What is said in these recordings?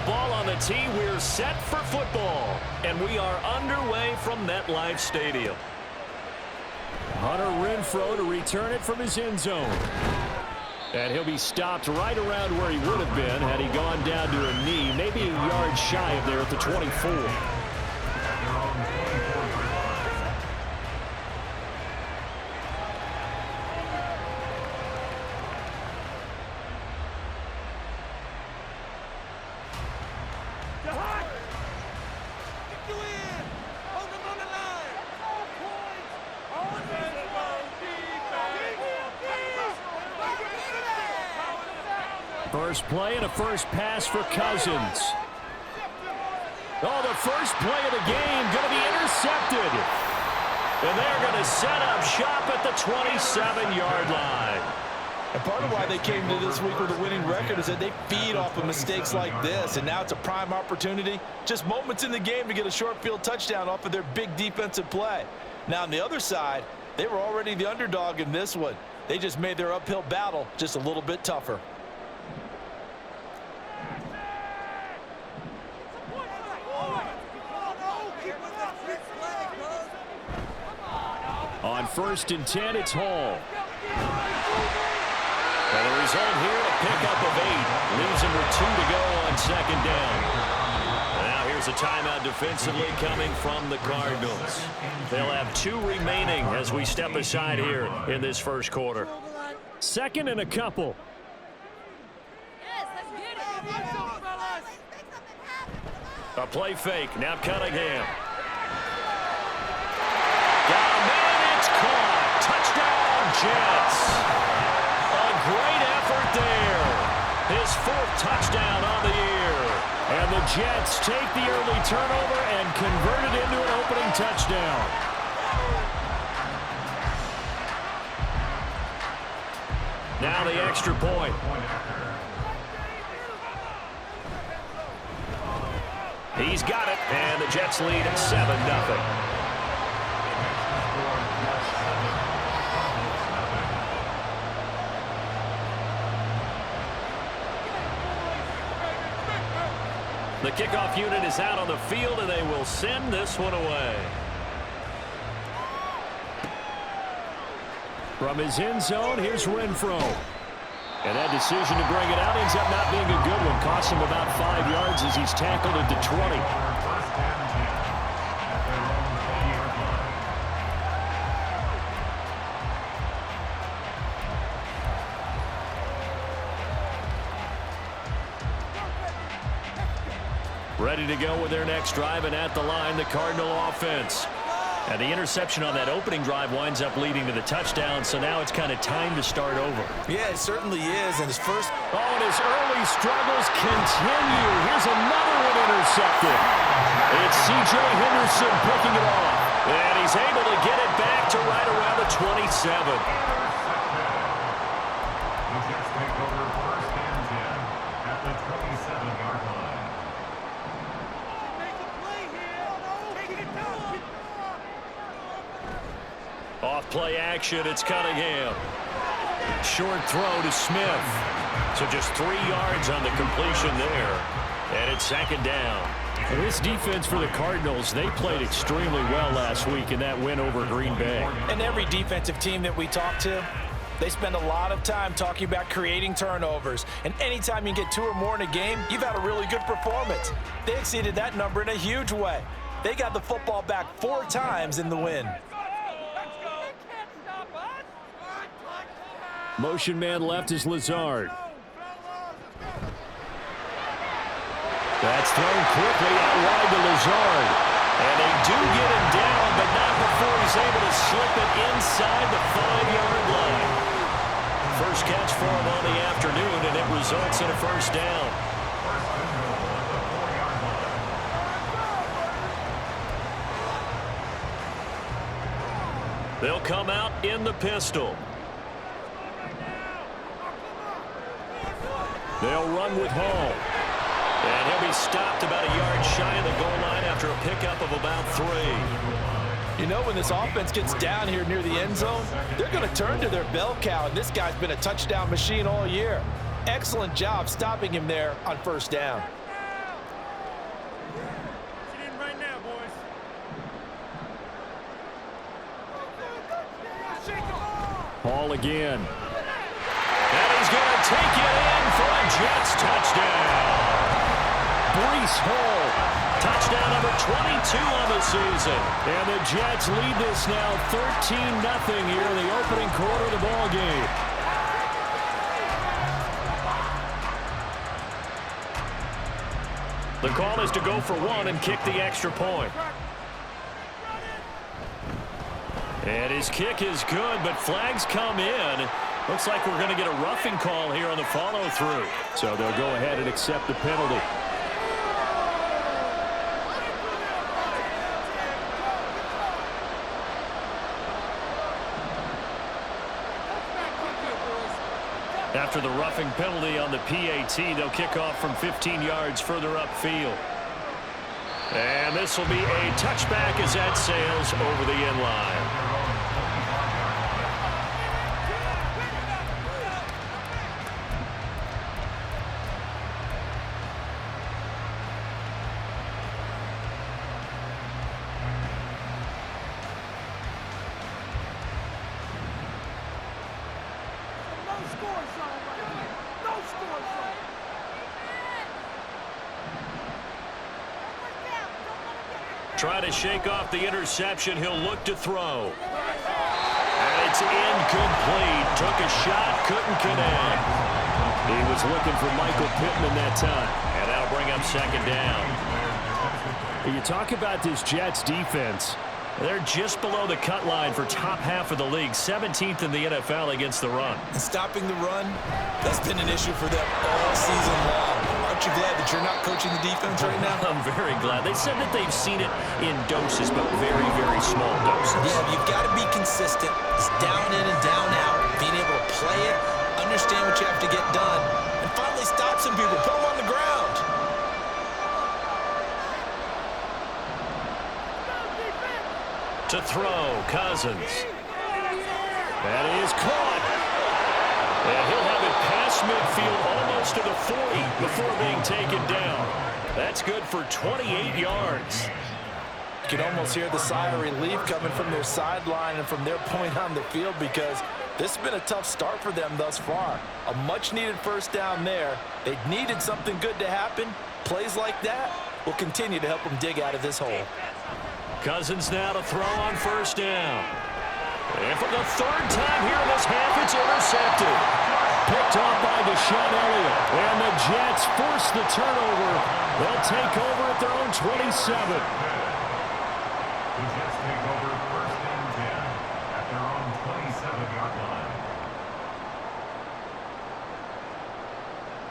ball on the tee. We're set for football. And we are underway from MetLife Stadium. Hunter Renfrow to return it from his end zone. And he'll be stopped right around where he would have been had he gone down to a knee, maybe a yard shy of there at the 24. First play and a first pass for Cousins. Oh, the first play of the game going to be intercepted. And they're going to set up shop at the 27-yard line. And part of why they came to this week with a winning record is that they feed off of mistakes like this. And now it's a prime opportunity. Just moments in the game to get a short field touchdown off of their big defensive play. Now on the other side, they were already the underdog in this one. They just made their uphill battle just a little bit tougher. On 1st and 10, it's Hall. And the result here, a pickup of 8. Leaves him with 2 to go on 2nd down. Now here's a timeout defensively coming from the Cardinals. They'll have 2 remaining as we step aside here in this first quarter. 2nd and a couple. A play fake. Now Cunningham. Got a man. It's caught. Touchdown, Jets. A great effort there. His 4th touchdown on the year. And the Jets take the early turnover and convert it into an opening touchdown. Now the extra point. He's got it, and the Jets lead at 7-0. The kickoff unit is out on the field, and they will send this one away. From his end zone, here's Renfrow. And that decision to bring it out ends up not being a good one. Costs him about 5 yards as he's tackled at the 20. Ready to go with their next drive, and at the line, the Cardinal offense. And the interception on that opening drive winds up leading to the touchdown, so now it's kind of time to start over. Yeah, it certainly is. And his first... Oh, and his early struggles continue. Here's another one intercepted. It's C.J. Henderson picking it off. And he's able to get it back to right around the 27. Off play action, it's Cunningham. Short throw to Smith. So just 3 yards on the completion there. And it's 2nd down. And this defense for the Cardinals, they played extremely well last week in that win over Green Bay. And every defensive team that we talk to, they spend a lot of time talking about creating turnovers. And anytime you get 2 or more in a game, you've had a really good performance. They exceeded that number in a huge way. They got the football back 4 times in the win. Motion man left is Lazard. That's thrown quickly out wide to Lazard. And they do get him down, but not before he's able to slip it inside the 5-yard line. First catch for him on the afternoon, and it results in a first down. They'll come out in the pistol. They'll run with Hall. And he'll be stopped about a yard shy of the goal line after a pickup of about 3. You know, when this offense gets down here near the end zone, they're going to turn to their bell cow, and this guy's been a touchdown machine all year. Excellent job stopping him there on first down. Ball again. And he's going to take it in for a Jets touchdown. Breece Hall, touchdown number 22 on the season. And the Jets lead this now 13-0 here in the opening quarter of the ball game. The call is to go for one and kick the extra point. And his kick is good, but flags come in. Looks like we're going to get a roughing call here on the follow-through. So they'll go ahead and accept the penalty. After the roughing penalty on the PAT, they'll kick off from 15 yards further upfield. And this will be a touchback as that sails over the end line. Trying to shake off the interception. He'll look to throw. And it's incomplete. Took a shot, couldn't connect. He was looking for Michael Pittman that time. And that'll bring up second down. You talk about this Jets defense. They're just below the cut line for top half of the league. 17th in the NFL against the run. And stopping the run, that's been an issue for them all season long. Aren't you glad that you're not coaching the defense right now? I'm very glad. They said that they've seen it in doses, but very, very small doses. Yeah, you've got to be consistent. It's down in and down out. Being able to play it, understand what you have to get done, and finally stop some people. Put them on the ground. To throw, Cousins. That is caught. And he'll have it past midfield almost to the 40 before being taken down. That's good for 28 yards. You can almost hear the sigh of relief coming from their sideline and from their point on the field because this has been a tough start for them thus far. A much-needed first down there. They needed something good to happen. Plays like that will continue to help them dig out of this hole. Cousins now to throw on first down. And for the third time here in this half, it's intercepted. Picked off by Deshaun Elliott. And the Jets force the turnover. They'll take over at their own 27. The Jets take over first and 10 at their own 27-yard line.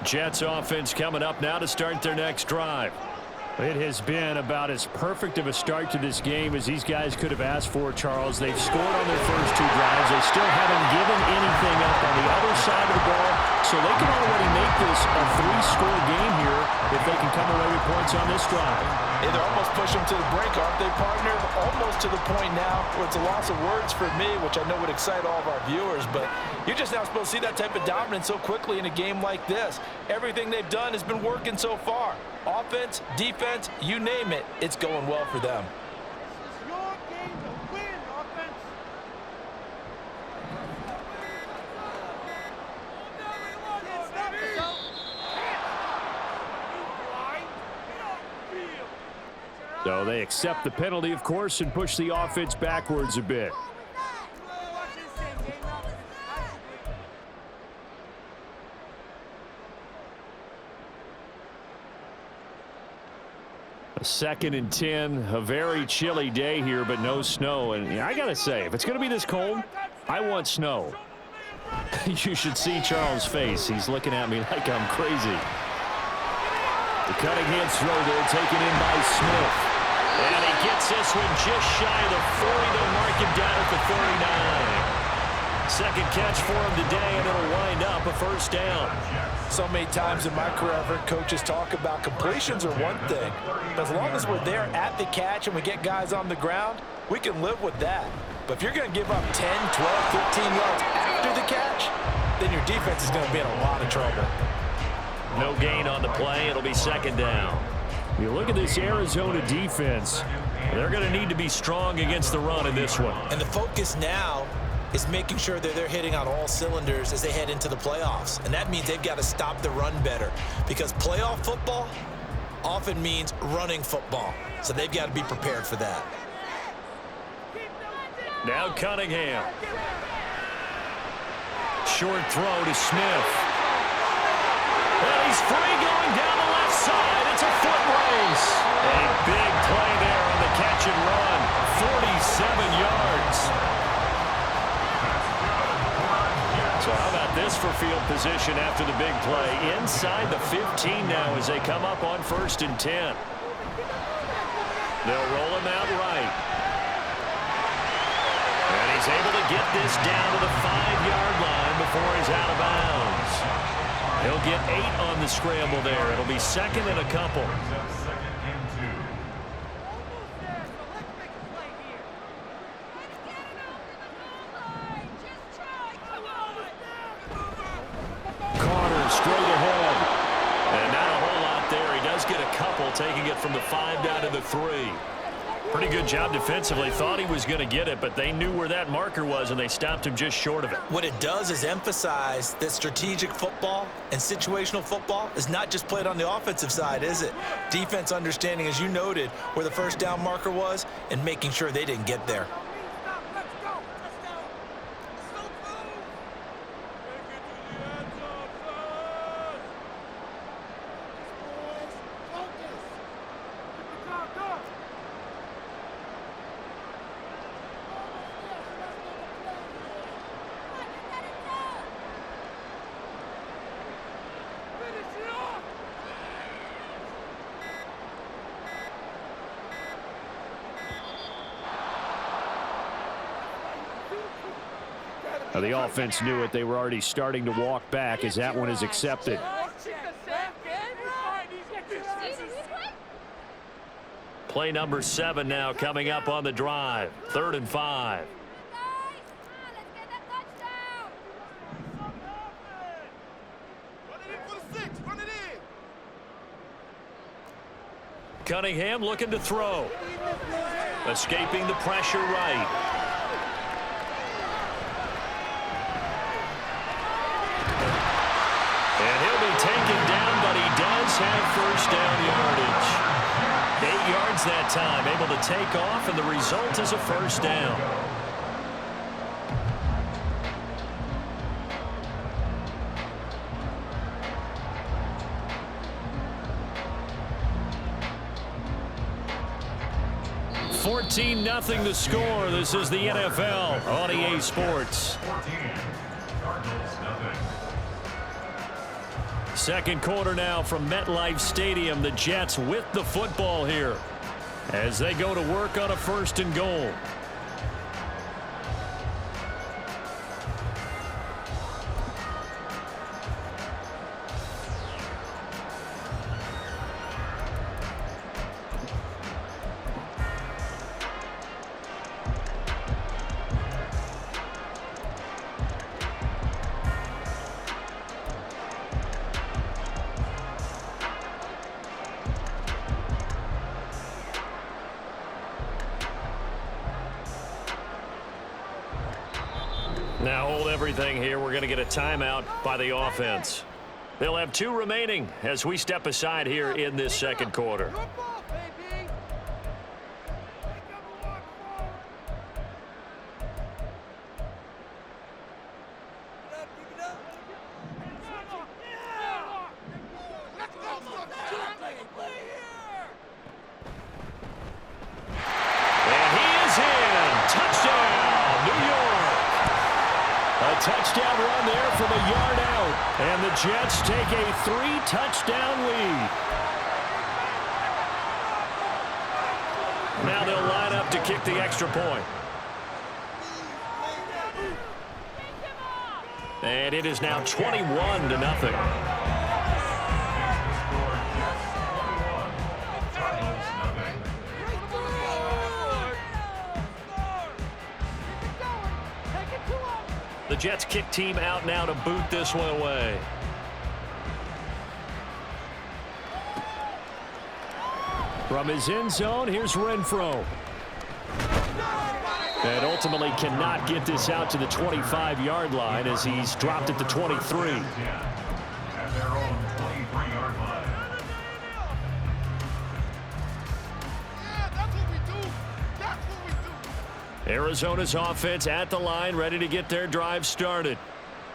Jets offense coming up now to start their next drive. It has been about as perfect of a start to this game as these guys could have asked for, Charles. They've scored on their first two drives. They still haven't given anything up on the other side of the ball, so they can already make this a three-score game here if they can come away with points on this drive. Hey, they're almost pushing them to the break, aren't they, partner? Almost to the point now where it's a loss of words for me, which I know would excite all of our viewers, but you're just now supposed to see that type of dominance so quickly in a game like this. Everything they've done has been working so far. Offense, defense, you name it, it's going well for them. It's your game to win, offense. So they accept the penalty, of course, and push the offense backwards a bit. Second and 10, a very chilly day here, but no snow. And I got to say, if it's going to be this cold, I want snow. You should see Charles' face. He's looking at me like I'm crazy. The cutting hand throw there taken in by Smith. And he gets this one just shy of the 40. They'll mark him down at the 39. Second catch for him today, and it'll wind up a first down. So many times in my career, I've heard coaches talk about completions are one thing. But as long as we're there at the catch and we get guys on the ground, we can live with that. But if you're going to give up 10, 12, 15 yards after the catch, then your defense is going to be in a lot of trouble. No gain on the play. It'll be second down. You look at this Arizona defense. They're going to need to be strong against the run in this one. And the focus now is making sure that they're hitting on all cylinders as they head into the playoffs. And that means they've got to stop the run better, because playoff football often means running football. So they've got to be prepared for that. Now Cunningham. Short throw to Smith. And he's free going down the left side. It's a foot race. A big play there on the catch and run. 47 yards. So how about this for field position after the big play? Inside the 15 now as they come up on 1st and 10. They'll roll him out right. And he's able to get this down to the 5-yard line before he's out of bounds. He'll get 8 on the scramble there. It'll be 2nd and a couple. Carter straight ahead. And not a whole lot there. He does get a couple, taking it from the 5 down to the 3. Pretty good job defensively. Thought he was going to get it, but they knew where that marker was, and they stopped him just short of it. What it does is emphasize that strategic football and situational football is not just played on the offensive side, is it? Defense understanding, as you noted, where the 1st down marker was and making sure they didn't get there. The offense knew it. They were already starting to walk back as that one is accepted. Play number 7 now coming up on the drive. 3rd and 5. Cunningham looking to throw. Escaping the pressure right. And he'll be taken down, but he does have 1st down yardage. 8 yards that time, able to take off, and the result is a 1st down. $14-0 the score. This is the NFL on EA Sports. 14, Cardinals nothing. 2nd quarter now from MetLife Stadium. The Jets with the football here as they go to work on a 1st and goal. Now hold everything here. We're going to get a timeout by the offense. They'll have 2 remaining as we step aside here in this 2nd quarter. And he is in. Touchdown, New York. A touchdown run there from a yard out. And the Jets take a 3-touchdown lead. Now they'll line up to kick the extra point. And it is now 21-0. The Jets kick team out now to boot this one away. From his end zone, here's Renfro. And ultimately cannot get this out to the 25-yard line as he's dropped it to 23. At their own 23-yard line. Yeah, that's what we do. That's what we do. Arizona's offense at the line, ready to get their drive started.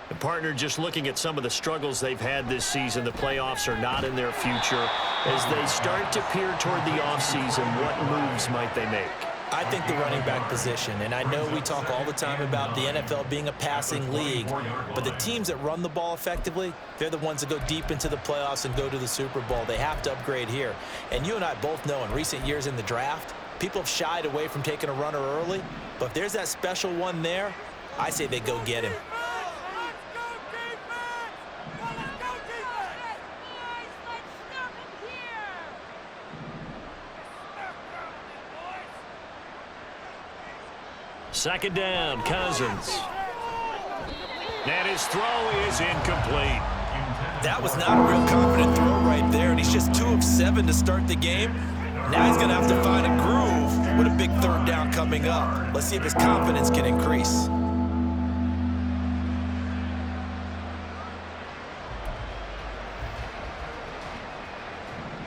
The partner, just looking at some of the struggles they've had this season, the playoffs are not in their future. As they start to peer toward the offseason, what moves might they make? I think the running back position, and I know we talk all the time about the NFL being a passing league, but the teams that run the ball effectively, they're the ones that go deep into the playoffs and go to the Super Bowl. They have to upgrade here. And you and I both know in recent years in the draft, people have shied away from taking a runner early, but if there's that special one there, I say they go get him. Second down, Cousins. And his throw is incomplete. That was not a real confident throw right there, and he's just 2 of 7 to start the game. Now he's going to have to find a groove with a big third down coming up. Let's see if his confidence can increase.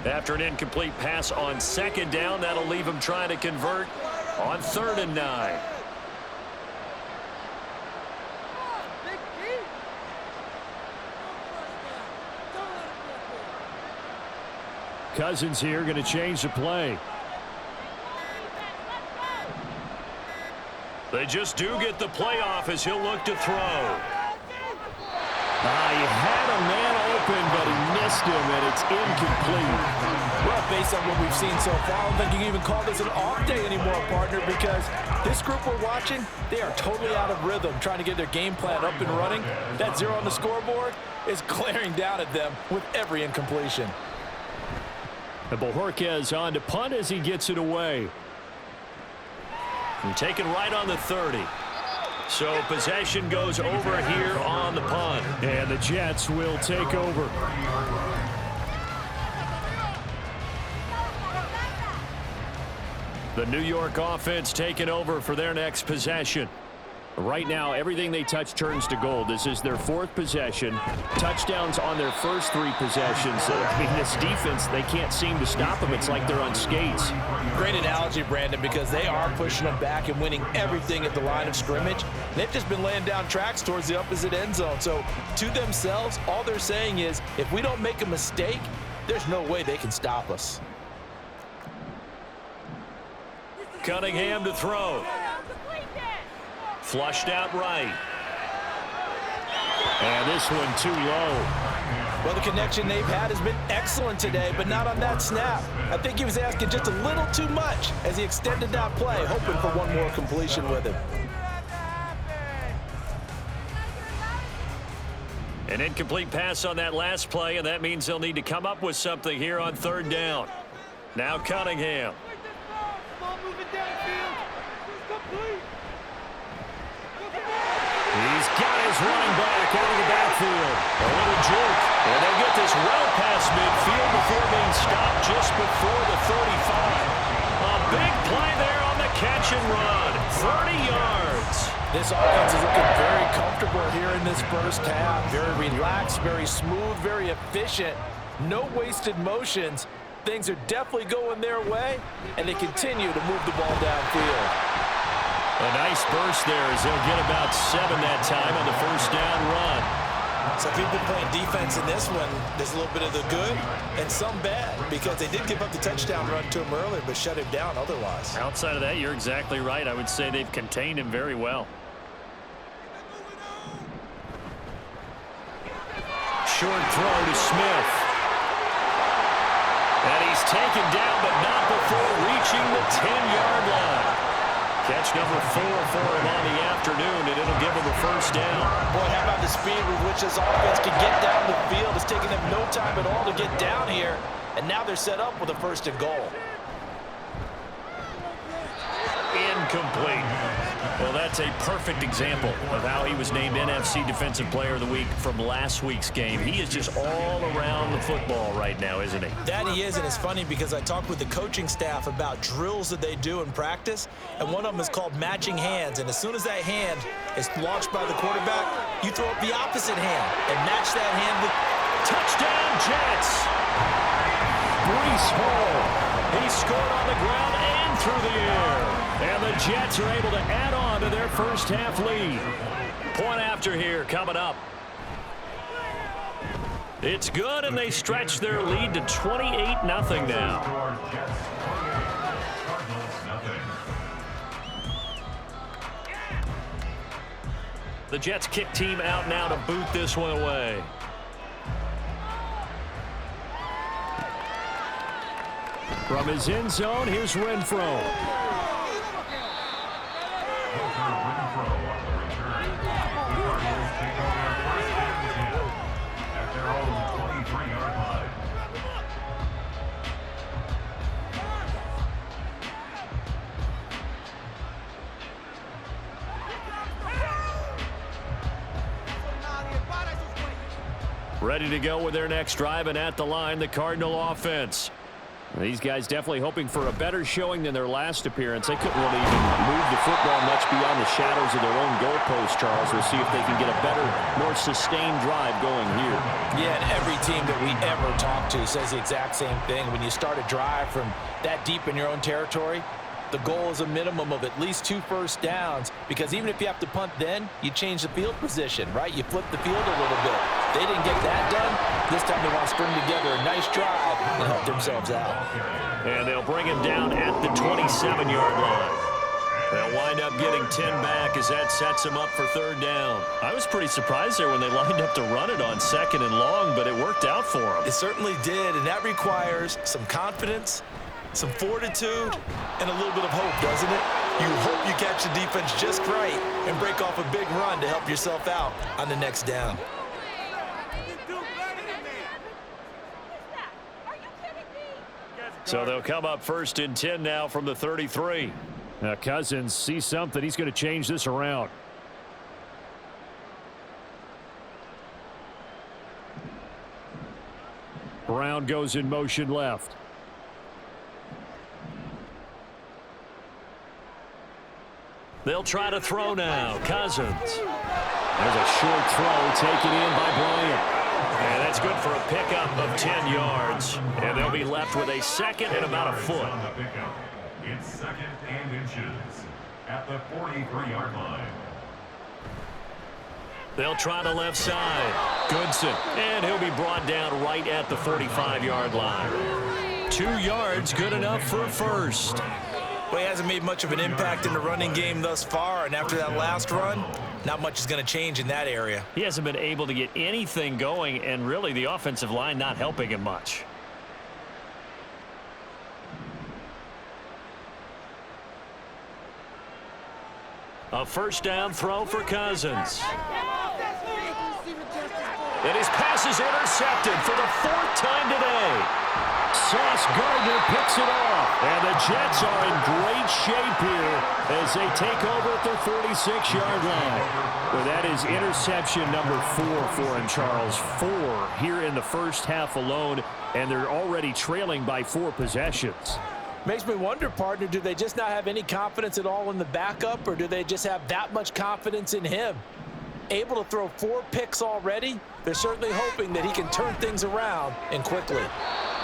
After an incomplete pass on second down, that'll leave him trying to convert on 3rd and 9. Cousins here going to change the play. They just do get the play off as he'll look to throw. He had a man open, but he missed him, and it's incomplete. Well, based on what we've seen so far, I don't think you can even call this an off day anymore, partner, because this group we're watching, they are totally out of rhythm, trying to get their game plan up and running. That 0 on the scoreboard is glaring down at them with every incompletion. And Bojorquez on to punt as he gets it away. And taken right on the 30. So possession goes over here on the punt. And the Jets will take over. The New York offense taking over for their next possession. Right now, everything they touch turns to gold. This is their 4th possession. Touchdowns on their first 3 possessions. I mean, this defense, they can't seem to stop them. It's like they're on skates. Great analogy, Brandon, because they are pushing them back and winning everything at the line of scrimmage. They've just been laying down tracks towards the opposite end zone. So to themselves, all they're saying is, if we don't make a mistake, there's no way they can stop us. Cunningham to throw. Flushed out right. And this one too low. Well, the connection they've had has been excellent today, but not on that snap. I think he was asking just a little too much as he extended that play, hoping for one more completion with him. An incomplete pass on that last play, and that means they'll need to come up with something here on 3rd down. Now Cunningham. He's got his running back out of the backfield. A little jerk. And they'll get this well past midfield before being stopped just before the 35. A big play there on the catch and run. 30 yards. This offense is looking very comfortable here in this first half. Very relaxed, very smooth, very efficient. No wasted motions. Things are definitely going their way, and they continue to move the ball downfield. A nice burst there as they'll get about 7 that time on the first down run. So if you've been playing defense in this one, there's a little bit of the good and some bad, because they did give up the touchdown run to him earlier, but shut him down otherwise. Outside of that, you're exactly right. I would say they've contained him very well. Short throw to Smith. And he's taken down, but not before reaching the 10-yard line. Catch number 4 for him on the afternoon, and it'll give him a first down. Boy, how about the speed with which this offense can get down the field? It's taking them no time at all to get down here, and now they're set up with a 1st and goal. Incomplete. Well, that's a perfect example of how he was named NFC Defensive Player of the Week from last week's game. He is just all around the football right now, isn't he? That he is, and it's funny because I talked with the coaching staff about drills that they do in practice, and one of them is called matching hands. And as soon as that hand is launched by the quarterback, you throw up the opposite hand and match that hand with touchdown Jets. Breece Hall. He scored on the ground and through the air. And the Jets are able to add on to their first half lead. Point after here coming up. It's good, and they stretch their lead to 28-0 now. The Jets kick team out now to boot this one away. From his end zone, here's Renfro. Ready to go with their next drive, and at the line, the Cardinal offense. These guys definitely hoping for a better showing than their last appearance. They couldn't really even move the football much beyond the shadows of their own goalpost, Charles. We'll see if they can get a better, more sustained drive going here. Yeah, and every team that we ever talk to says the exact same thing. When you start a drive from that deep in your own territory, the goal is a minimum of at least 2 first downs, because even if you have to punt then, you change the field position, right? You flip the field a little bit. They didn't get that done. This time they want to string together a nice drive and help themselves out. And they'll bring him down at the 27-yard line. They'll wind up getting 10 back as that sets them up for third down. I was pretty surprised there when they lined up to run it on second and long, but it worked out for them. It certainly did, and that requires some confidence, some fortitude, and a little bit of hope, doesn't it? You hope you catch the defense just right and break off a big run to help yourself out on the next down. So they'll come up 1st and 10 now from the 33. Now Cousins sees something. He's going to change this around. Brown goes in motion left. They'll try to throw now. Cousins. There's a short throw taken in by Bryant. And that's good for a pickup of 10 yards. And they'll be left with a second and about a foot. It's 2nd and inches at the 43-yard line. They'll try the left side. Goodson. And he'll be brought down right at the 45-yard line. 2 yards, good enough for a first. Well, he hasn't made much of an impact in the running game thus far, and after that last run, not much is going to change in that area. He hasn't been able to get anything going, and really the offensive line not helping him much. A first down throw for Cousins. And his pass is intercepted for the 4th time today. Sauce Gardner picks it off. And the Jets are in great shape here as they take over at their 46-yard line. Well, that is interception number 4 for him, Charles. 4 here in the first half alone, and they're already trailing by 4 possessions. Makes me wonder, partner, do they just not have any confidence at all in the backup, or do they just have that much confidence in him? Able to throw 4 picks already? They're certainly hoping that he can turn things around and quickly.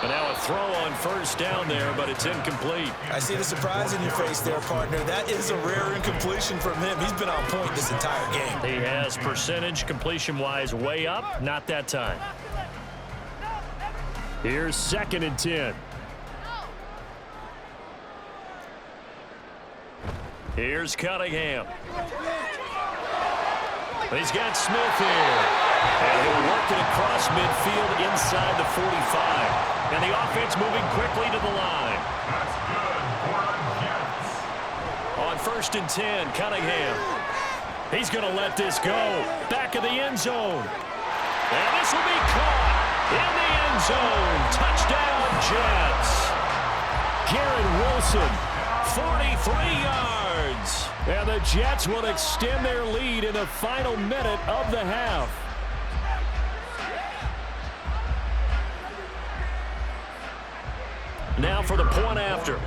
And now a throw on first down there, but it's incomplete. I see the surprise in your face there, partner. That is a rare incompletion from him. He's been on point this entire game. He has percentage completion-wise way up, not that time. Here's 2nd and 10. Here's Cunningham. He's got Smith here. And he'll work it across midfield inside the 45. And the offense moving quickly to the line. That's good for the Jets. On 1st and 10, Cunningham. He's going to let this go. Back of the end zone. And this will be caught in the end zone. Touchdown, Jets. Garrett Wilson, 43 yards. And the Jets will extend their lead in the final minute of the half. Now for the point after.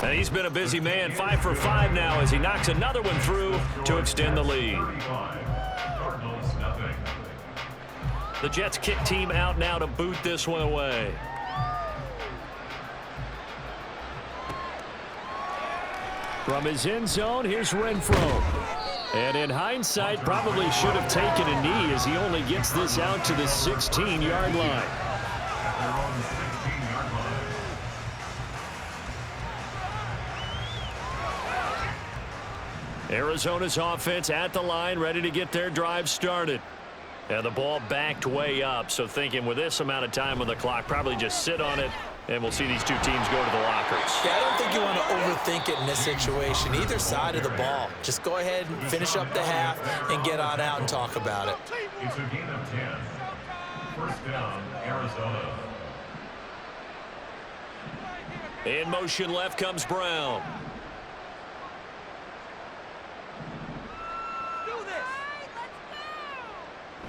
And he's been a busy man, 5 for 5 now as he knocks another one through to extend the lead. The Jets kick team out now to boot this one away. From his end zone, here's Renfro. And in hindsight, probably should have taken a knee as he only gets this out to the 16-yard line. Arizona's offense at the line, ready to get their drive started. And the ball backed way up, so thinking with this amount of time on the clock, probably just sit on it, and we'll see these two teams go to the lockers. Yeah, I don't think you want to overthink it in this situation, either side of the ball. Just go ahead and finish up the half and get on out and talk about it. It's a gain of 10. First down, Arizona. In motion left comes Brown.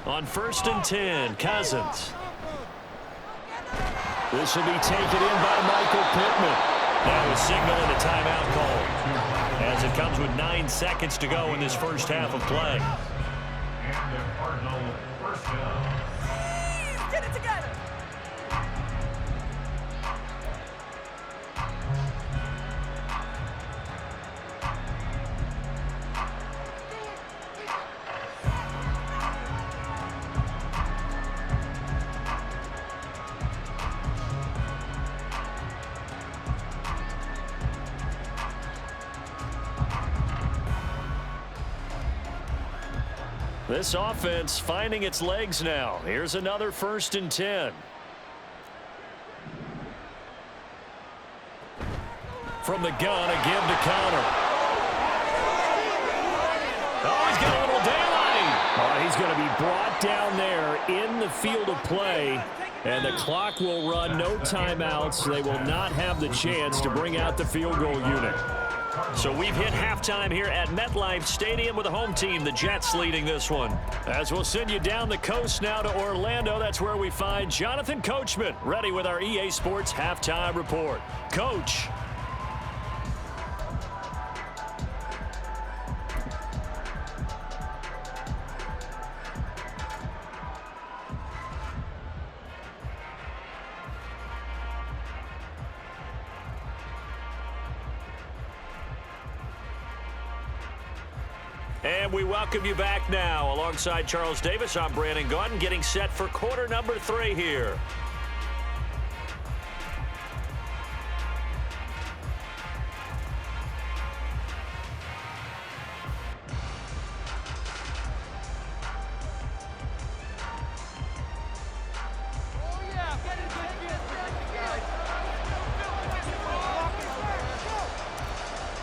On 1st and 10, Cousins. This will be taken in by Michael Pittman. That was signaling a timeout call as it comes with 9 seconds to go in this first half of play. And the Cardinal first down. Get it together. This offense finding its legs now. Here's another 1st and 10. From the gun, a give to Connor. Oh, he's got a little daylight. Oh, he's going to be brought down there in the field of play. And the clock will run, no timeouts. They will not have the chance to bring out the field goal unit. So we've hit halftime here at MetLife Stadium with the home team, the Jets, leading this one. As we'll send you down the coast now to Orlando, that's where we find Jonathan Coachman, ready with our EA Sports Halftime Report. Coach. And we welcome you back now. Alongside Charles Davis, I'm Brandon Gaudin, getting set for quarter number 3 here.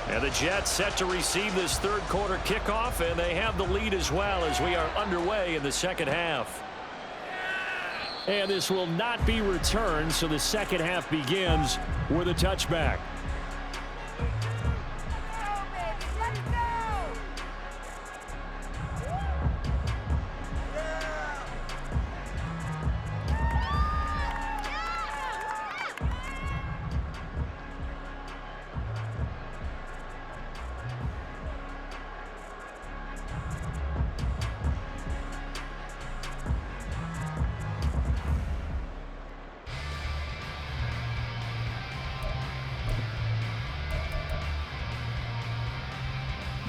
And the Jets set to receive this third quarter kickoff, and they have the lead as well as we are underway in the second half. And this will not be returned, so the second half begins with a touchback.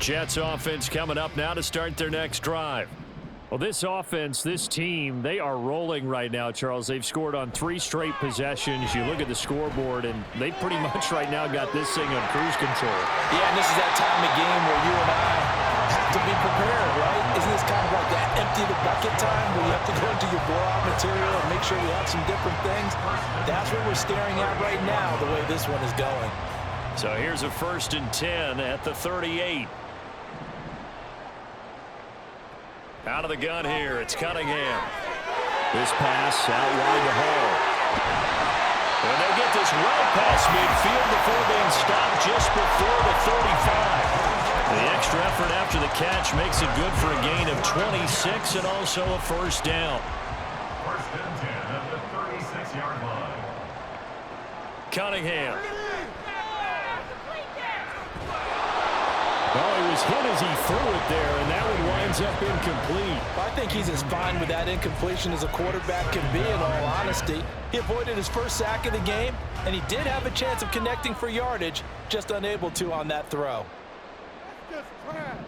Jets offense coming up now to start their next drive. Well, this offense, this team, they are rolling right now, Charles. They've scored on 3 straight possessions. You look at the scoreboard, and they pretty much right now got this thing on cruise control. Yeah, and this is that time of game where you and I have to be prepared, right? Isn't this kind of like that empty the bucket time where you have to go into your blowout material and make sure you have some different things? That's what we're staring at right now, the way this one is going. So here's a 1st and 10 at the 38. Out of the gun here, it's Cunningham. This pass out wide to Hall. And they'll get this well past midfield before being stopped just before the 35. The extra effort after the catch makes it good for a gain of 26 and also a first down. First and 10 at the 36-yard line. Cunningham. Oh, he was hit as he threw it there, and that one winds up incomplete. I think he's as fine with that incompletion as a quarterback can be, in all honesty. He avoided his first sack of the game, and he did have a chance of connecting for yardage, just unable to on that throw. Just trash.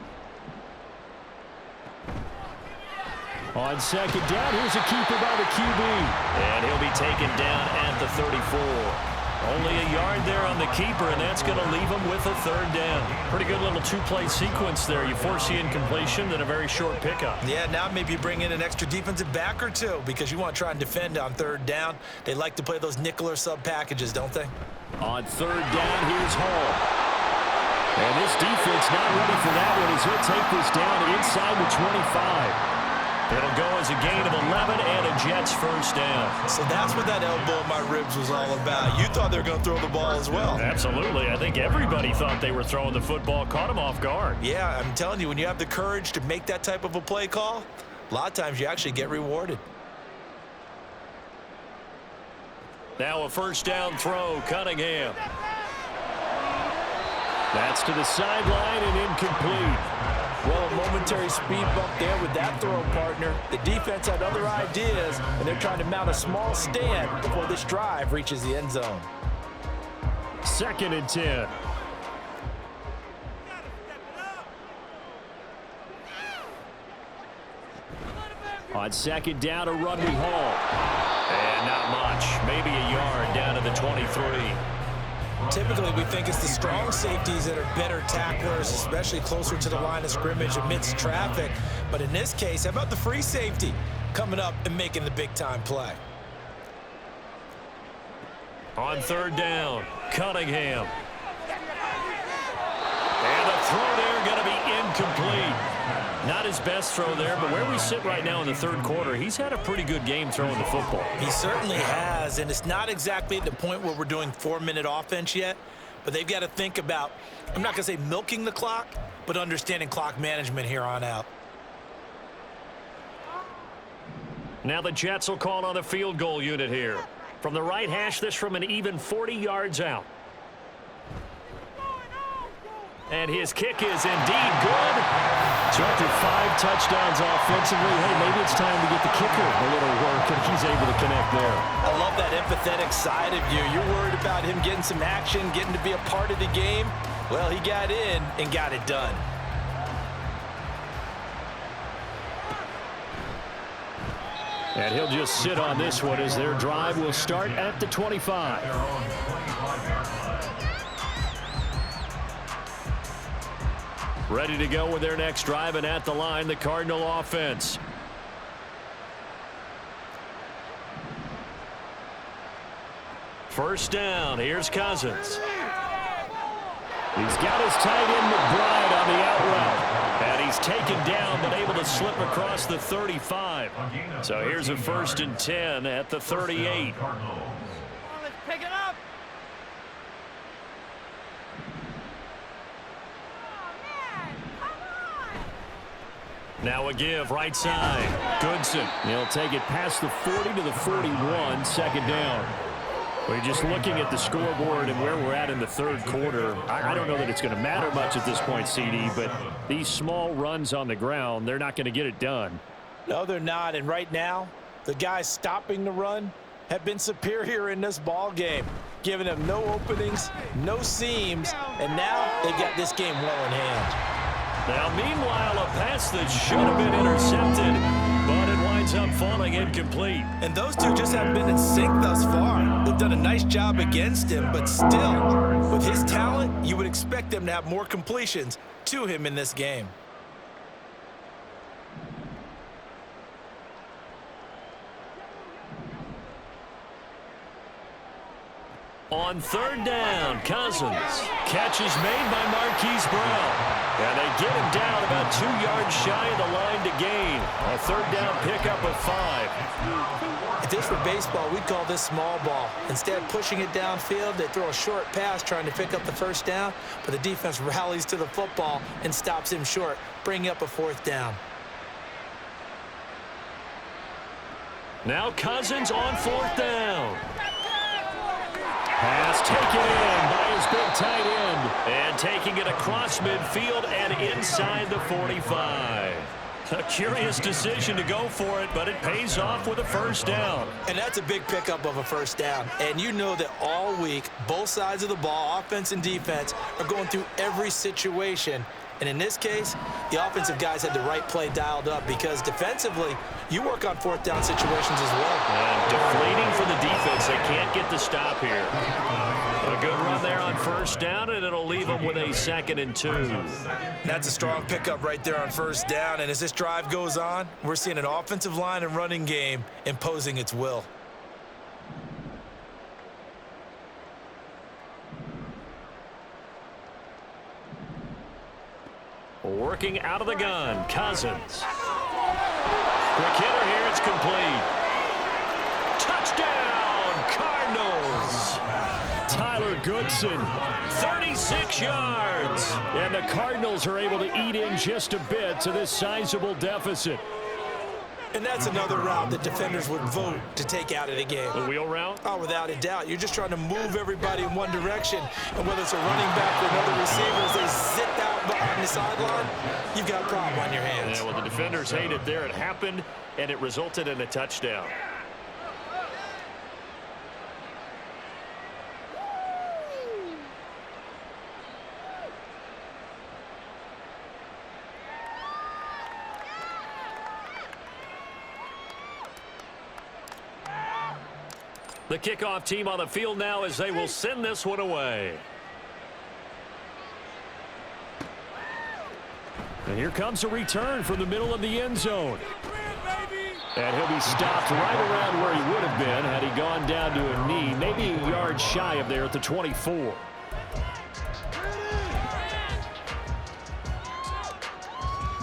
On second down, here's a keeper by the QB. And he'll be taken down at the 34. Only a yard there on the keeper, and that's going to leave him with a third down. Pretty good little two-play sequence there. You force the incompletion, then a very short pickup. Yeah, now maybe you bring in an extra defensive back or two because you want to try and defend on third down. They like to play those nickel or sub packages, don't they? On third down, here's Hall. And this defense not ready for that one as he'll take this down inside the 25. It'll go as a gain of 11 and a Jets first down. So that's what that elbow in my ribs was all about. You thought they were going to throw the ball as well. Absolutely. I think everybody thought they were throwing the football, caught him off guard. Yeah, I'm telling you, when you have the courage to make that type of a play call, a lot of times you actually get rewarded. Now a first down throw, Cunningham. That's to the sideline and incomplete. Well, a momentary speed bump there with that throw, partner. The defense had other ideas, and they're trying to mount a small stand before this drive reaches the end zone. Second and 10. On second down, a run with Hall. And not much. Maybe a yard down to the 23. Typically, we think it's the strong safeties that are better tacklers, especially closer to the line of scrimmage amidst traffic. But in this case, how about the free safety coming up and making the big-time play? On third down, Cunningham. And the throw there going to be incomplete. Not his best throw there, but where we sit right now in the third quarter, he's had a pretty good game throwing the football. He certainly has, and it's not exactly at the point where we're doing 4-minute offense yet, but they've got to think about, I'm not going to say milking the clock, but understanding clock management here on out. Now the Jets will call on a field goal unit here. From the right hash, this from an even 40 yards out. And his kick is indeed good. So after 5 touchdowns offensively, hey, maybe it's time to get the kicker a little work, and he's able to connect there. I love that empathetic side of you. You're worried about him getting some action, getting to be a part of the game. Well, he got in and got it done. And he'll just sit on this one as their drive will start at the 25. Ready to go with their next drive, and at the line, the Cardinal offense. First down, here's Cousins. He's got his tight end McBride on the out route. And he's taken down, but able to slip across the 35. So here's a first and 10 at the 38. Let's pick it up. Now a give, right side. Goodson. He'll take it past the 40 to the 41, second down. We're just looking at the scoreboard and where we're at in the third quarter. I don't know that it's going to matter much at this point, CD, but these small runs on the ground, they're not going to get it done. No, they're not. And right now, the guys stopping the run have been superior in this ball game, giving them no openings, no seams, and now they've got this game well in hand. Now, meanwhile, a pass that should have been intercepted, but it winds up falling incomplete. And those two just haven't been in sync thus far. They've done a nice job against him, but still, with his talent, you would expect them to have more completions to him in this game. On third down, Cousins. Catch is made by Marquise Brown. And they get him down about 2 yards shy of the line to gain. A third down pickup of 5. If this were baseball, we'd call this small ball. Instead of pushing it downfield, they throw a short pass trying to pick up the first down, but the defense rallies to the football and stops him short, bringing up a 4th down. Now Cousins on 4th down. Pass taken in by his big tight end. And taking it across midfield and inside the 45. A curious decision to go for it, but it pays off with a first down. And that's a big pickup of a first down. And you know that all week, both sides of the ball, offense and defense, are going through every situation. And in this case, the offensive guys had the right play dialed up because defensively, you work on 4th down situations as well. And deflating for the defense. They can't get the stop here. A good run there on first down, and it'll leave them with a 2nd and 2. That's a strong pickup right there on first down. And as this drive goes on, we're seeing an offensive line and running game imposing its will. Working out of the gun, Cousins. Quick hitter here, it's complete. Touchdown, Cardinals. Tyler Goodson, 36 yards. And the Cardinals are able to eat in just a bit to this sizable deficit. And that's another route that defenders would vote to take out of the game. The wheel route? Oh, without a doubt. You're just trying to move everybody in one direction. And whether it's a running back or another receiver, as they zip out behind the sideline, you've got a problem on your hands. Yeah, well, the defenders hate it there. It happened, and it resulted in a touchdown. The kickoff team on the field now as they will send this one away. And here comes a return from the middle of the end zone. And he'll be stopped right around where he would have been had he gone down to a knee, maybe a yard shy of there at the 24.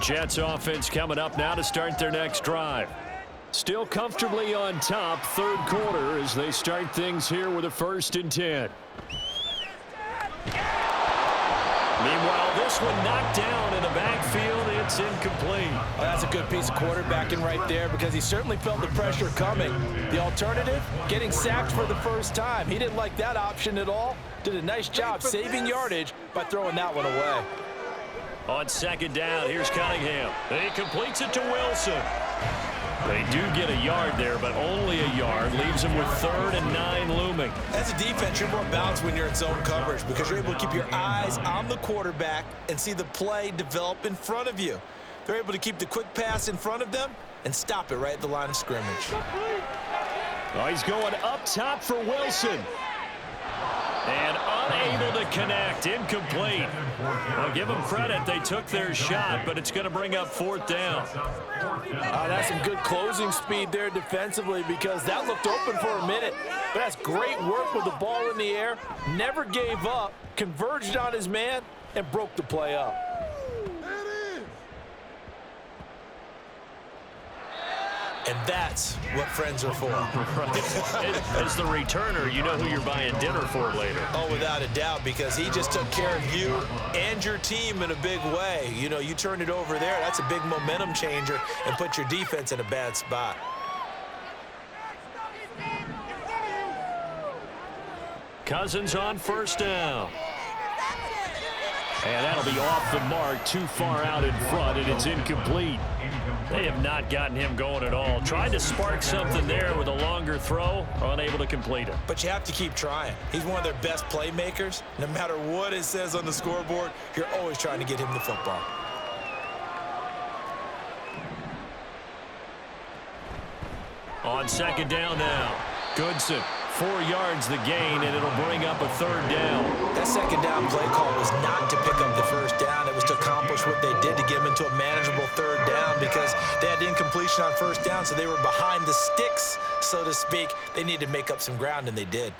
Jets offense coming up now to start their next drive. Still comfortably on top, 3rd quarter as they start things here with a 1st and 10. Meanwhile, this one knocked down in the backfield. It's incomplete. Well, that's a good piece of quarterbacking right there because he certainly felt the pressure coming. The alternative, getting sacked for the first time. He didn't like that option at all. Did a nice job saving yardage by throwing that one away. On 2nd down, here's Cunningham. He completes it to Wilson. They do get a yard there, but only a yard. Leaves them with 3rd and 9 looming. As a defense, you're more balanced when you're in zone coverage because you're able to keep your eyes on the quarterback and see the play develop in front of you. They're able to keep the quick pass in front of them and stop it right at the line of scrimmage. Oh, he's going up top for Wilson. And unable to connect. Incomplete. I'll give them credit. They took their shot, but it's going to bring up 4th down. That's some good closing speed there defensively because that looked open for a minute. But that's great work with the ball in the air. Never gave up, converged on his man, and broke the play up. And that's what friends are for. Right. As the returner, you know who you're buying dinner for later. Oh, without a doubt, because he just took care of you and your team in a big way. You know, you turned it over there. That's a big momentum changer and put your defense in a bad spot. Cousins on 1st down. And that'll be off the mark, too far out in front, and it's incomplete. They have not gotten him going at all. Tried to spark something there with a longer throw, unable to complete it. But you have to keep trying. He's one of their best playmakers. No matter what it says on the scoreboard, you're always trying to get him the football. On 2nd down now, Goodson. 4 yards the gain, and it'll bring up a 3rd down. That 2nd down play call was not to pick up the first down. It was to accomplish what they did to get them into a manageable 3rd down because they had incompletion on 1st down, so they were behind the sticks, so to speak. They needed to make up some ground, and they did.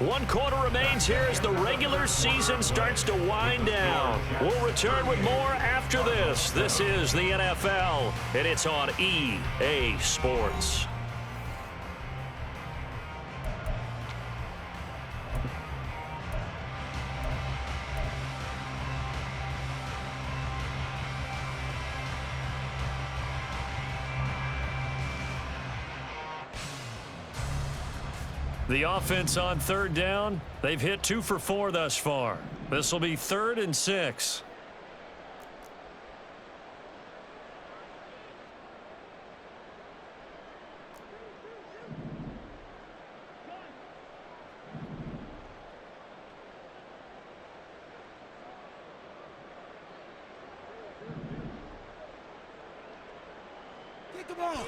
1 quarter remains here as the regular season starts to wind down. We'll return with more after this. This is the NFL, and it's on EA Sports. The offense on 3rd down, they've hit 2 for 4 thus far. This will be 3rd and 6.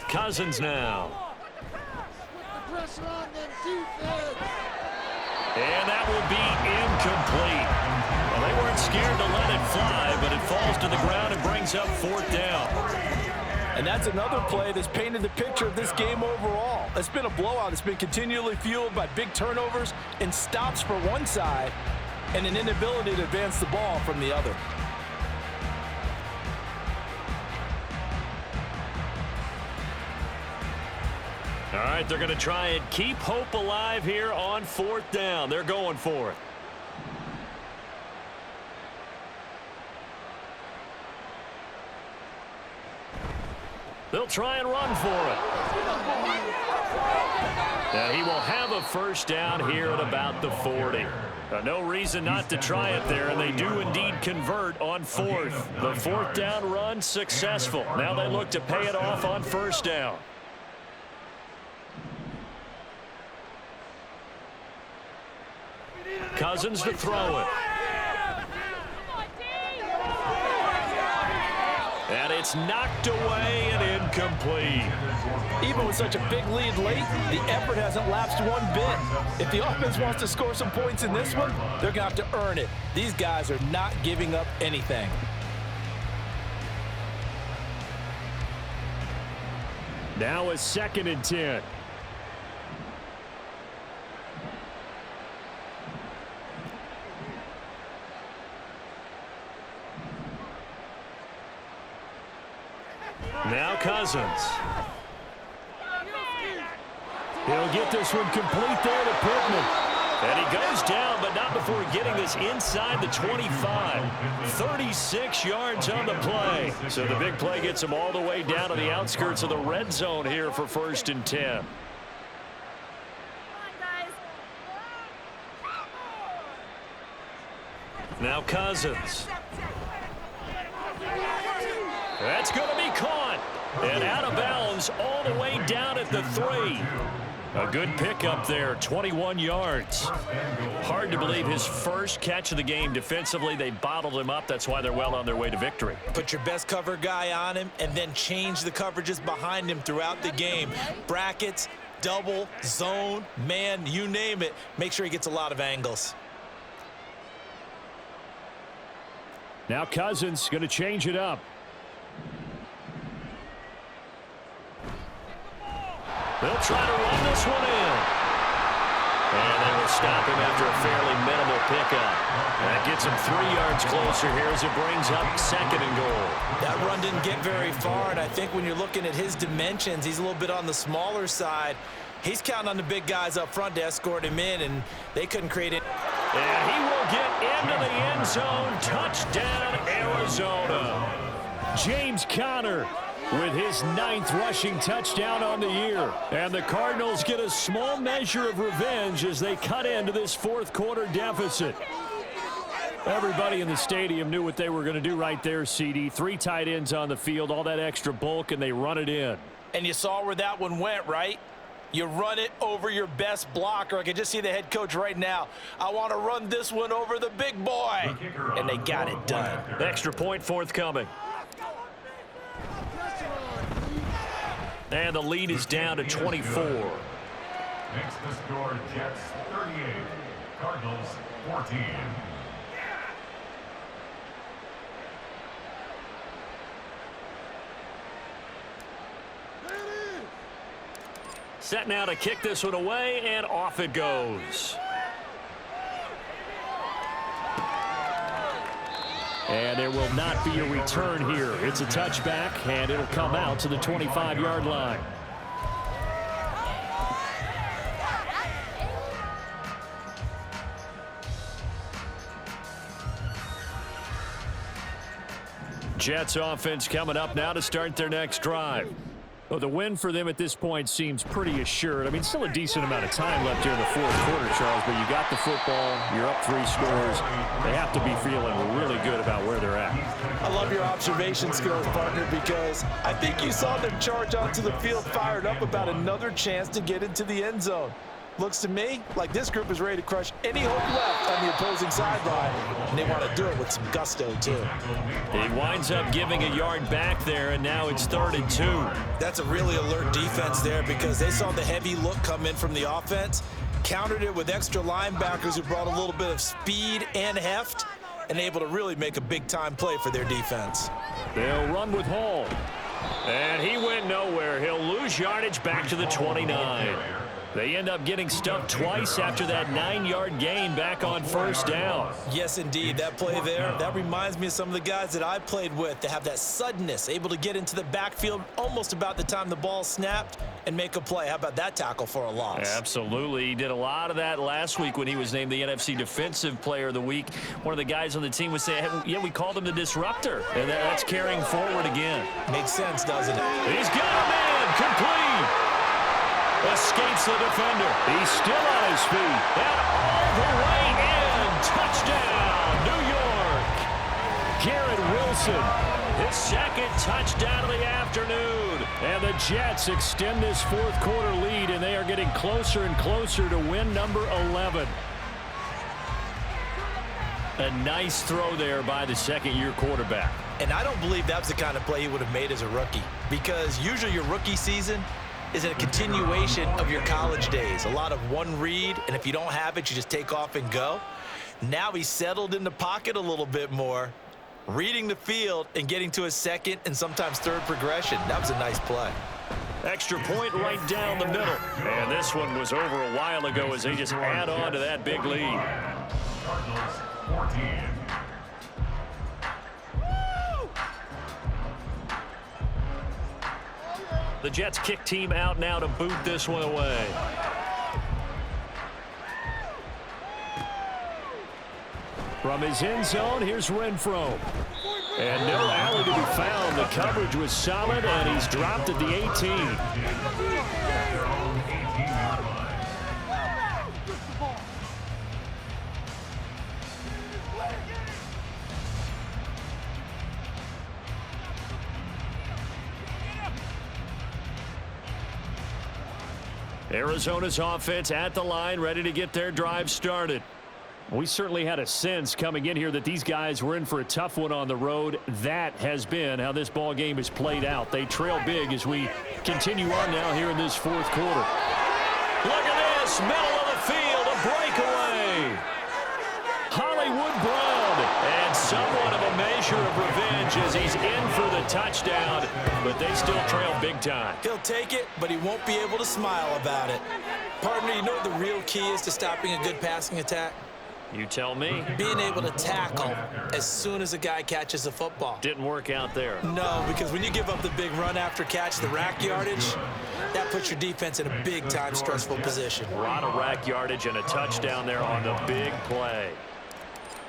Cousins now. And that will be incomplete. Well, they weren't scared to let it fly, but it falls to the ground and brings up 4th down. And that's another play that's painted the picture of this game overall. It's been a blowout. It's been continually fueled by big turnovers and stops for one side and an inability to advance the ball from the other. All right, they're going to try and keep hope alive here on 4th down. They're going for it. They'll try and run for it. Now he will have a 1st down here at about the 40. No reason not to try it there, and they do indeed convert on 4th. The 4th down run successful. Now they look to pay it off on 1st down. Cousins to throw it. And it's knocked away and incomplete. Even with such a big lead late, the effort hasn't lapsed one bit. If the offense wants to score some points in this one, they're going to have to earn it. These guys are not giving up anything. Now a 2nd and 10. Now Cousins. He'll get this one complete there to Pittman. And he goes down, but not before getting this inside the 25. 36 yards on the play. So the big play gets him all the way down to the outskirts of the red zone here for 1st and 10. Now Cousins. That's going to be caught. And out of bounds all the way down at the 3. A good pickup there, 21 yards. Hard to believe his first catch of the game defensively. They bottled him up. That's why they're well on their way to victory. Put your best cover guy on him and then change the coverages behind him throughout the game. Brackets, double, zone, man, you name it. Make sure he gets a lot of angles. Now Cousins going to change it up. They'll try to run this one in. And they will stop him after a fairly minimal pickup. That gets him 3 yards closer here as it brings up 2nd and goal. That run didn't get very far, and I think when you're looking at his dimensions, he's a little bit on the smaller side. He's counting on the big guys up front to escort him in, and they couldn't create it. And he will get into the end zone. Touchdown, Arizona. James Conner with his 9th rushing touchdown on the year. And the Cardinals get a small measure of revenge as they cut into this 4th quarter deficit. Everybody in the stadium knew what they were going to do right there, CD. 3 tight ends on the field, all that extra bulk, and they run it in. And you saw where that one went, right? You run it over your best blocker. I can just see the head coach right now. I want to run this one over the big boy. And they got it done. Extra point forthcoming. And the lead is down to 24. Next to score, Jets 38, Cardinals 14. Set now to kick this one away, and off it goes. And there will not be a return here. It's a touchback, and it'll come out to the 25-yard line. Jets offense coming up now to start their next drive. Well, the win for them at this point seems pretty assured. I mean, still a decent amount of time left here in the fourth quarter, Charles, but you got the football, you're up 3 scores. They have to be feeling really good about where they're at. I love your observation skills, partner, because I think you saw them charge onto the field fired up about another chance to get into the end zone. Looks to me like this group is ready to crush any hope left on the opposing sideline, and they want to do it with some gusto, too. He winds up giving a yard back there, and now it's 3rd and 2. That's a really alert defense there because they saw the heavy look come in from the offense, countered it with extra linebackers who brought a little bit of speed and heft, and able to really make a big-time play for their defense. They'll run with Hall. And he went nowhere. He'll lose yardage back to the 29. They end up getting stuffed twice after that 9-yard gain back on 1st down. Yes, indeed. That play there, that reminds me of some of the guys that I played with. They have that suddenness, able to get into the backfield almost about the time the ball snapped and make a play. How about that tackle for a loss? Absolutely. He did a lot of that last week when he was named the NFC Defensive Player of the Week. One of the guys on the team was saying, hey, yeah, we called him the disruptor. And that's carrying forward again. Makes sense, doesn't it? He's got a man. Complete. Escapes the defender. He's still on his feet. And all the way in. Touchdown, New York. Garrett Wilson, his 2nd touchdown of the afternoon. And the Jets extend this 4th quarter lead, and they are getting closer and closer to win number 11. A nice throw there by the 2nd-year quarterback. And I don't believe that's the kind of play he would have made as a rookie, because usually your rookie season is a continuation of your college days. A lot of one read, and if you don't have it, you just take off and go. Now he's settled in the pocket a little bit more, reading the field and getting to his 2nd and sometimes 3rd progression. That was a nice play. Extra point right down the middle. And this one was over a while ago as they just add on to that big lead. Cardinals 14. The Jets kick team out now to boot this one away. From his end zone, here's Renfro. And no alley to be found. The coverage was solid, and he's dropped at the 18. Arizona's offense at the line, ready to get their drive started. We certainly had a sense coming in here that these guys were in for a tough one on the road. That has been how this ball game has played out. They trail big as we continue on now here in this 4th quarter. Look at this, middle of the field, a breakaway. Hollywood Brown, and somewhat of a measure of revenge as he's in for the touchdown, but they still trail big time. He'll take it, but he won't be able to smile about it. Partner, you know what the real key is to stopping a good passing attack? You tell me. Being able to tackle as soon as a guy catches the football. Didn't work out there. No, because when you give up the big run after catch, the rack yardage, that puts your defense in a big-time stressful position. A lot of rack yardage and a touchdown there on the big play.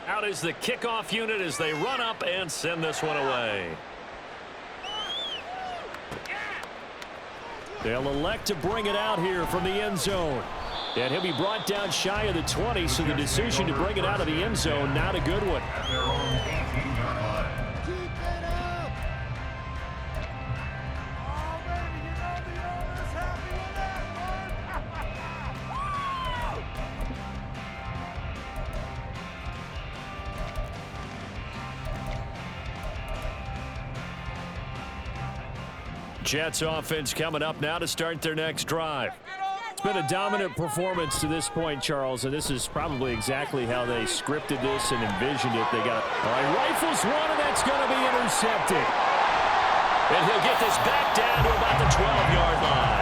Out is the kickoff unit as they run up and send this one away. They'll elect to bring it out here from the end zone. And he'll be brought down shy of the 20, so the decision to bring it out of the end zone, not a good one. Jets offense coming up now to start their next drive. It's been a dominant performance to this point, Charles, and this is probably exactly how they scripted this and envisioned it. They got all right, rifles one, and that's going to be intercepted. And he'll get this back down to about the 12-yard line.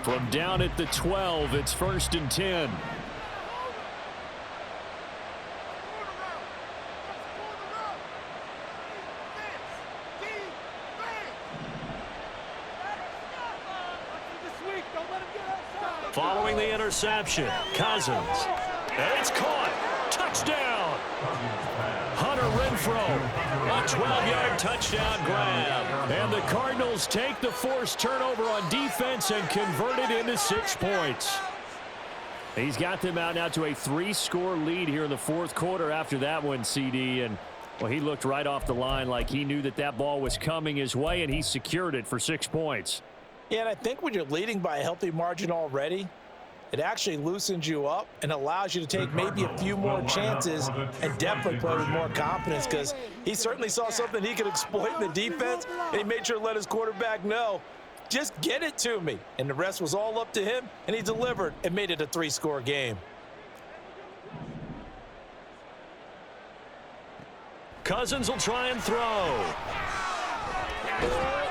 From down at the 12, it's 1st and 10. Following the interception, Cousins. And it's caught. Touchdown. Hunter Renfrow. A 12-yard touchdown grab. And the Cardinals take the forced turnover on defense and convert it into 6 points. He's got them out now to a 3-score lead here in the 4th quarter after that one, CD. And, well, he looked right off the line like he knew that that ball was coming his way, and he secured it for 6 points. Yeah, and I think when you're leading by a healthy margin already, it actually loosens you up and allows you to take maybe a few more chances and definitely play with more confidence, because he certainly saw something he could exploit in the defense, and he made sure to let his quarterback know, just get it to me. And the rest was all up to him, and he delivered and made it a 3-score game. Cousins will try and throw.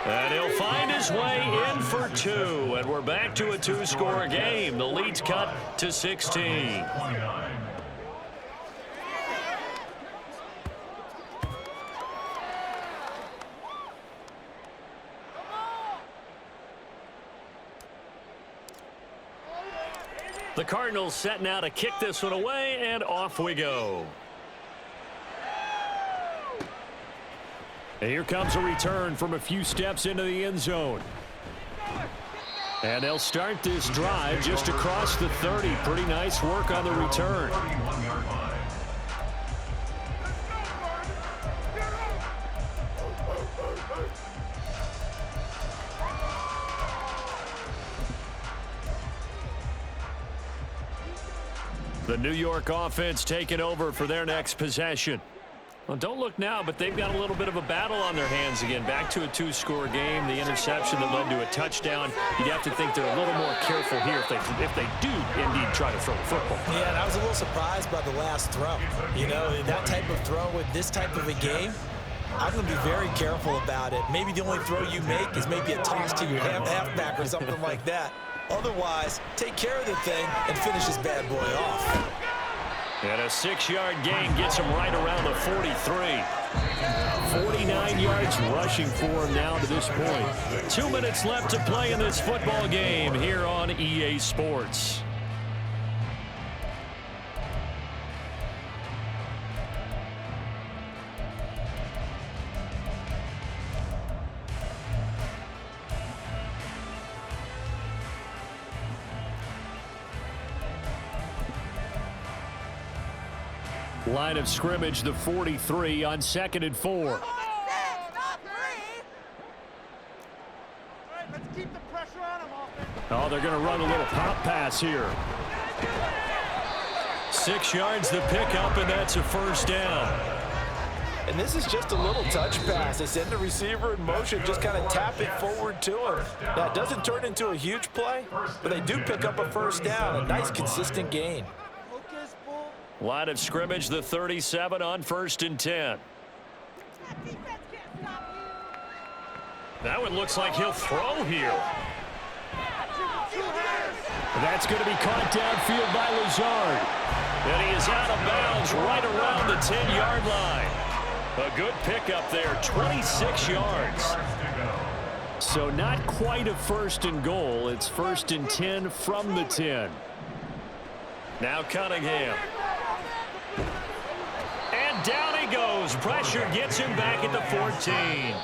And he'll find his way in for 2. And we're back to a 2-score game. The lead's cut to 16. The Cardinals set now to kick this one away, and off we go. And here comes a return from a few steps into the end zone. And they'll start this drive just across the 30. Pretty nice work on the return. The New York offense taking over for their next possession. Well, don't look now, but they've got a little bit of a battle on their hands again. Back to a 2-score game. The interception that led to a touchdown. You'd have to think they're a little more careful here if they do indeed try to throw the football. Yeah, and I was a little surprised by the last throw. You know, that type of throw with this type of a game, I'm going to be very careful about it. Maybe the only throw you make is maybe a toss to your halfback or something like that. Otherwise, take care of the thing and finish this bad boy off. And a 6-yard gain gets him right around the 43. 49 yards rushing for him now to this point. 2 minutes left to play in this football game here on EA Sports. Line of scrimmage, the 43 on 2nd and 4. Oh, they're going to run a little pop pass here. 6 yards the pickup, and that's a 1st down. And this is just a little touch pass. They send the receiver in motion, just kind of tap it forward to him. Now, it doesn't turn into a huge play, but they do pick up a 1st down. A nice, consistent gain. Line of scrimmage, the 37 on 1st and 10. That one looks like he'll throw here. That's going to be caught downfield by Lazard. And he is out of bounds right around the 10-yard line. A good pickup there, 26 yards. So not quite a 1st and goal. It's 1st and 10 from the 10. Now Cunningham. And down he goes. Pressure gets him back at the 14.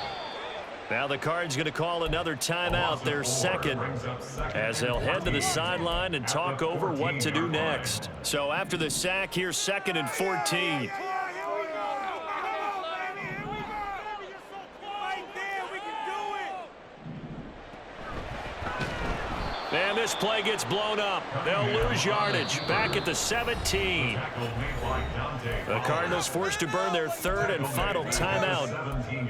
Now the Cards going to call another timeout, their 2nd, as they'll head to the sideline and talk over what to do next. So after the sack, here's 2nd and 14. And this play gets blown up. They'll lose yardage. Back at the 17. The Cardinals forced to burn their 3rd and final timeout,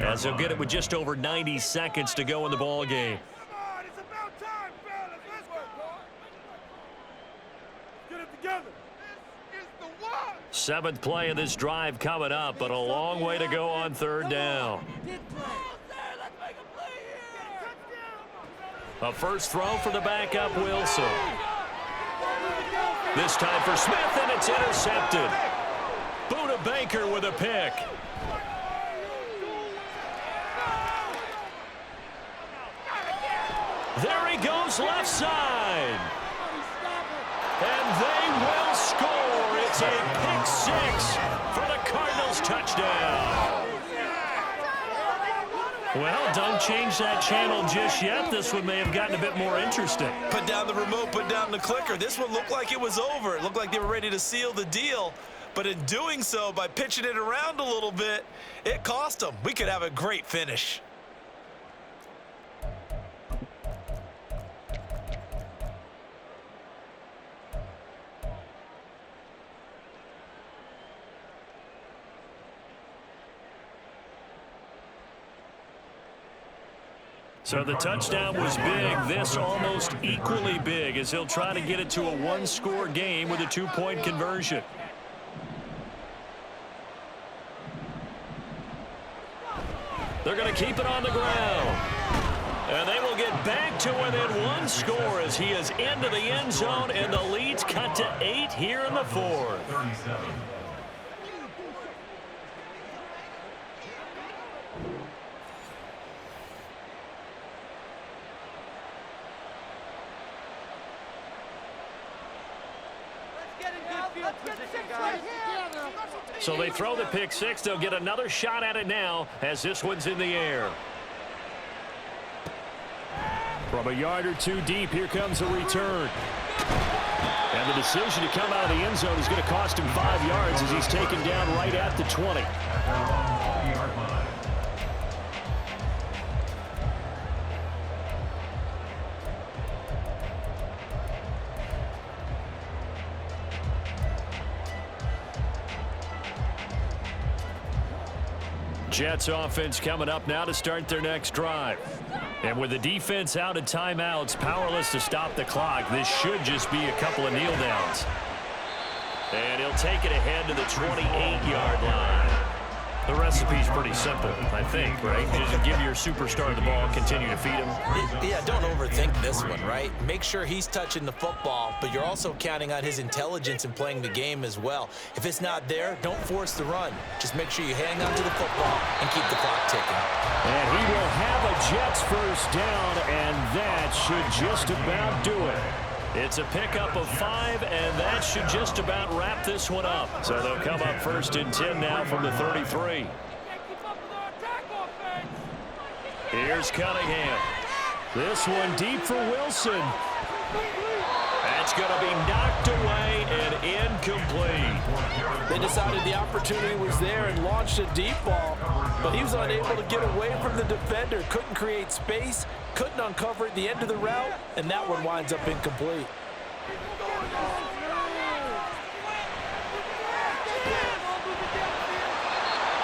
as they'll get it with just over 90 seconds to go in the ball game. It's about time, fellas. Let's go. Get it together. This is the one. 7th play of this drive coming up, but a long way to go on 3rd down. A first throw for the backup Wilson. This time for Smith, and it's intercepted. Buda Baker with a pick. There he goes left side. And they will score. It's a pick six for the Cardinals touchdown. Well, don't change that channel just yet. This one may have gotten a bit more interesting. Put down the remote, put down the clicker. This one looked like it was over. It looked like they were ready to seal the deal. But in doing so, by pitching it around a little bit, it cost them. We could have a great finish. So the touchdown was big. This almost equally big as he'll try to get it to a one-score game with a two-point conversion. They're going to keep it on the ground. And they will get back to within one score as he is into the end zone, and the lead's cut to 8 here in the fourth. 37. So they throw the pick six. They'll get another shot at it now as this one's in the air. From a yard or two deep, here comes a return. And the decision to come out of the end zone is going to cost him 5 yards as he's taken down right at the 20. Jets offense coming up now to start their next drive. And with the defense out of timeouts, powerless to stop the clock, this should just be a couple of kneel downs. And he'll take it ahead to the 28-yard line. The recipe's pretty simple, I think, right? Just give your superstar the ball, continue to feed him. Yeah, don't overthink this one, right? Make sure he's touching the football, but you're also counting on his intelligence in playing the game as well. If it's not there, don't force the run. Just make sure you hang on to the football and keep the clock ticking. And he will have a Jets first down, and that should just about do it. It's a pickup of 5, and that should just about wrap this one up. So they'll come up first and 10 now from the 33. Here's Cunningham. This one deep for Wilson. That's going to be knocked away and incomplete. They decided the opportunity was there and launched a deep ball, but he was unable to get away from the defender, couldn't create space, couldn't uncover at the end of the route, and that one winds up incomplete.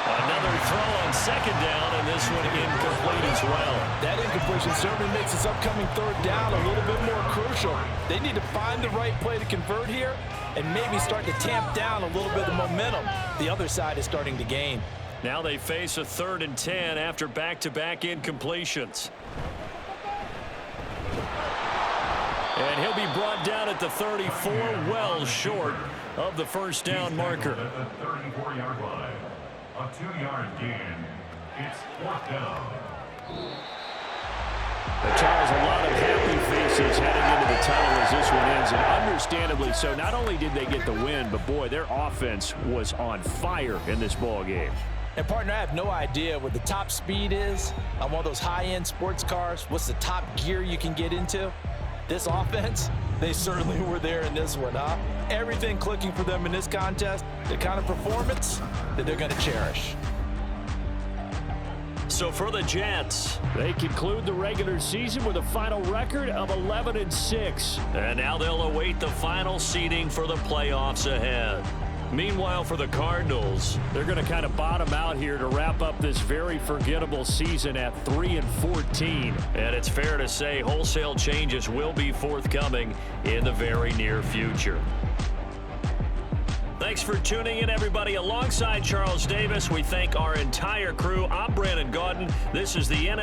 Another throw on second down, and this one incomplete as well. That incompletion certainly makes this upcoming third down a little bit more crucial. They need to find the right play to convert here and maybe start to tamp down a little bit of momentum. The other side is starting to gain. Now they face a 3rd and 10 after back-to-back incompletions. And he'll be brought down at the 34, well short of the first down marker. At the 34-yard line. A 2-yard gain. It's 4th down. Charles, a lot of happy faces heading into the tunnel as this one ends, and understandably so. Not only did they get the win, but boy, their offense was on fire in this ball game. And partner, I have no idea what the top speed is on one of those high-end sports cars. What's the top gear you can get into? This offense, they certainly were there in this one, huh? Everything clicking for them in this contest, the kind of performance that they're going to cherish. So for the Jets, they conclude the regular season with a final record of 11-6. And now they'll await the final seeding for the playoffs ahead. Meanwhile, for the Cardinals, they're going to kind of bottom out here to wrap up this very forgettable season at 3-14. And it's fair to say wholesale changes will be forthcoming in the very near future. Thanks for tuning in, everybody. Alongside Charles Davis, we thank our entire crew. I'm Brandon Gaudin. This is the NFL.